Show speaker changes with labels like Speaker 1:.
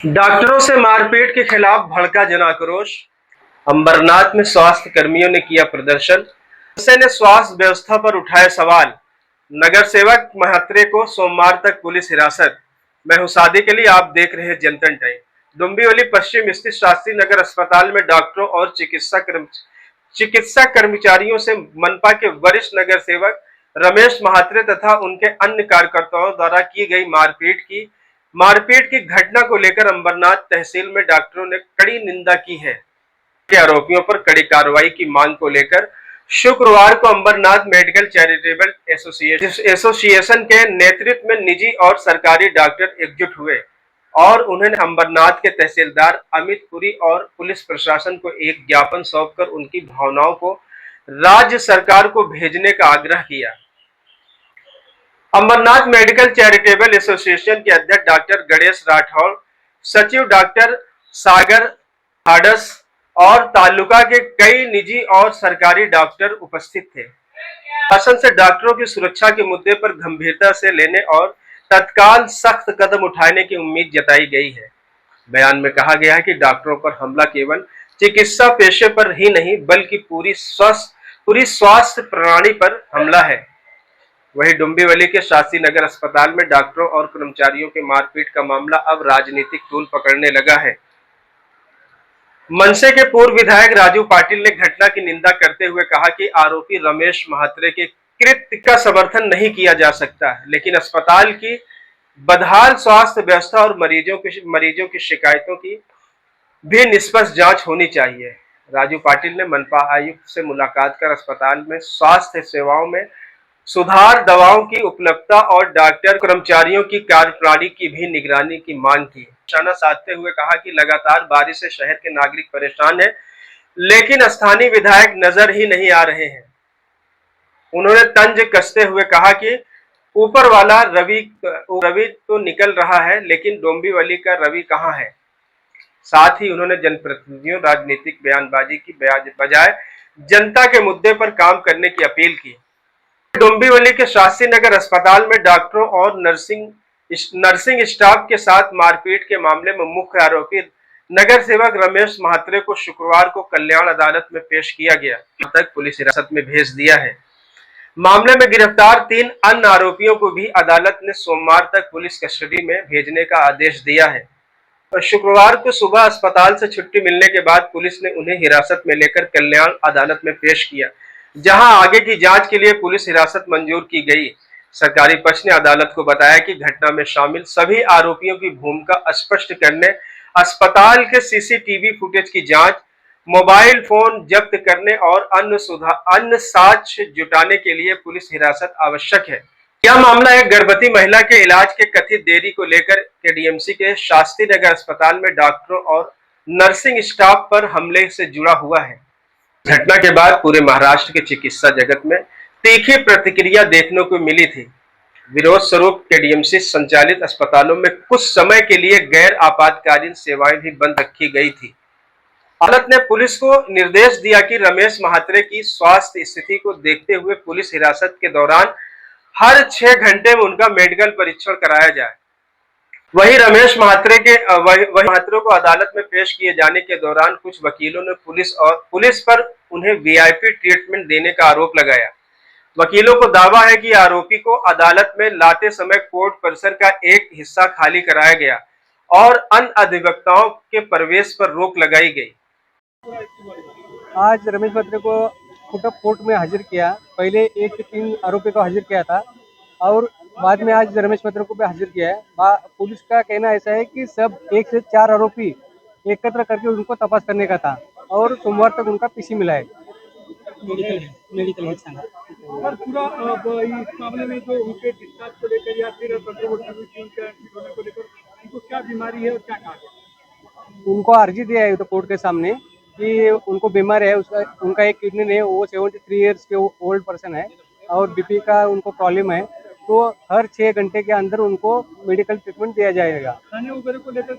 Speaker 1: डॉक्टरों से मारपीट के खिलाफ भड़का जन आक्रोश। अंबरनाथ में स्वास्थ्य कर्मियों ने किया प्रदर्शन। ने स्वास्थ्य व्यवस्था पर उठाए सवाल। नगर सेवक महात्रे को सोमवार तक पुलिस हिरासत। मैं हूं शादी के लिए, आप देख रहे हैं जनता टाइम। डुंबिवली पश्चिम स्थित शास्त्री नगर अस्पताल में डॉक्टरों और चिकित्सा कर्मचारियों से मनपा के वरिष्ठ नगर सेवक रमेश महात्रे तथा उनके अन्य कार्यकर्ताओं द्वारा की गई मारपीट की घटना को लेकर अंबरनाथ तहसील में डॉक्टरों ने कड़ी निंदा की है। के आरोपियों पर कड़ी कार्रवाई की मांग को लेकर शुक्रवार को अंबरनाथ मेडिकल चैरिटेबल एसोसिएशन के नेतृत्व में निजी और सरकारी डॉक्टर एकजुट हुए और उन्होंने अंबरनाथ के तहसीलदार अमित पुरी और पुलिस प्रशासन को एक ज्ञापन सौंपकर उनकी भावनाओं को राज्य सरकार को भेजने का आग्रह किया। अंबरनाथ मेडिकल चैरिटेबल एसोसिएशन के अध्यक्ष डॉक्टर गणेश राठौड़, सचिव डॉक्टर सागर हाडस और तालुका के कई निजी और सरकारी डॉक्टर उपस्थित थे। शासन से डॉक्टरों की सुरक्षा के मुद्दे पर गंभीरता से लेने और तत्काल सख्त कदम उठाने की उम्मीद जताई गई है। बयान में कहा गया है कि डॉक्टरों पर हमला केवल चिकित्सा पेशे पर ही नहीं बल्कि पूरी स्वास्थ्य प्रणाली पर हमला है। वहीं डुंबिवली के शास्त्री नगर अस्पताल में डॉक्टरों और कर्मचारियों के मारपीट का मामला अब राजनीतिक तूल पकड़ने लगा है। मनसे के पूर्व विधायक राजू पाटिल ने घटना की निंदा करते हुए कहा कि आरोपी रमेश महात्रे के कृत्य का समर्थन नहीं किया जा सकता, लेकिन अस्पताल की बदहाल स्वास्थ्य व्यवस्था और मरीजों की शिकायतों की भी निष्पक्ष जांच होनी चाहिए। राजू पाटिल ने मनपा आयुक्त से मुलाकात कर अस्पताल में स्वास्थ्य सेवाओं में सुधार, दवाओं की उपलब्धता और डॉक्टर कर्मचारियों की कार्यप्रणाली की भी निगरानी की मांग की। निशाना साधते हुए कहा कि लगातार बारिश से शहर के नागरिक परेशान हैं, लेकिन स्थानीय विधायक नजर ही नहीं आ रहे हैं। उन्होंने तंज कसते हुए कहा कि ऊपर वाला रवि तो निकल रहा है, लेकिन डोंबिवली का रवि कहां है। साथ ही उन्होंने जनप्रतिनिधियों राजनीतिक बयानबाजी की बजाय जनता के मुद्दे पर काम करने की अपील की। डोंबिवली के शास्त्री नगर अस्पताल में डॉक्टरों और नर्सिंग स्टाफ के साथ मारपीट के मामले में मुख्य आरोपी नगर सेवक रमेश महात्रे को शुक्रवार को कल्याण अदालत में पेश किया गया। अब तक पुलिस हिरासत में भेज दिया है। मामले में गिरफ्तार 3 अन्य आरोपियों को भी अदालत ने सोमवार तक पुलिस कस्टडी में भेजने का आदेश दिया है। और शुक्रवार को सुबह अस्पताल से छुट्टी मिलने के बाद पुलिस ने उन्हें हिरासत में लेकर कल्याण अदालत में पेश किया, जहां आगे की जांच के लिए पुलिस हिरासत मंजूर की गई। सरकारी पक्ष ने अदालत को बताया कि घटना में शामिल सभी आरोपियों की भूमिका स्पष्ट करने, अस्पताल के सीसीटीवी फुटेज की जांच, मोबाइल फोन जब्त करने और अन्य साक्ष्य जुटाने के लिए पुलिस हिरासत आवश्यक है। यह मामला एक गर्भवती महिला के इलाज के कथित देरी को लेकर केडीएमसी के शास्त्री नगर अस्पताल में डॉक्टरों और नर्सिंग स्टाफ पर हमले से जुड़ा हुआ है। घटना के बाद पूरे महाराष्ट्र के चिकित्सा जगत में तीखी प्रतिक्रिया देखने को मिली थी। विरोध स्वरूप केडीएमसी संचालित अस्पतालों में कुछ समय के लिए गैर आपातकालीन सेवाएं भी बंद रखी गई थी। अदालत ने पुलिस को निर्देश दिया कि रमेश महात्रे की स्वास्थ्य स्थिति को देखते हुए पुलिस हिरासत के दौरान हर 6 घंटे में उनका मेडिकल परीक्षण कराया जाए। वहीं रमेश महात्रे को अदालत में पेश किए जाने के दौरान कुछ वकीलों ने पुलिस पर उन्हें वीआईपी ट्रीटमेंट देने का आरोप लगाया। वकीलों को दावा है कि आरोपी को अदालत में लाते समय कोर्ट परिसर का एक हिस्सा खाली कराया गया और अन्य अधिवक्ताओं के प्रवेश पर रोक लगाई गई।
Speaker 2: आज रमेश महात्रे को कोर्ट में हाजिर किया। पहले 1 से 3 आरोपी को हाजिर किया था और बाद में आज रमेश महात्रे को भी हाजिर किया है। पुलिस का कहना ऐसा है कि सब 1 से 4 आरोपी एकत्र करके उनको तपास करने का था और सोमवार तक उनका पीसी मिला है।
Speaker 3: मेडिकल हेड सांगा और पूरा इस मामले में जो उनके डिस्चार्ज को लेकर या फिर होने को लेकर उनको क्या बीमारी है और क्या कहा गया?
Speaker 2: उनको अर्जी दिया है तो कोर्ट के सामने कि उनको बीमारी है, उनका एक किडनी है, वो 73 ईयर्स के ओल्ड पर्सन है और बीपी का उनको प्रॉब्लम है, तो हर 6 घंटे के अंदर उनको मेडिकल ट्रीटमेंट दिया जाएगा।
Speaker 3: खाने वगैरह को लेकर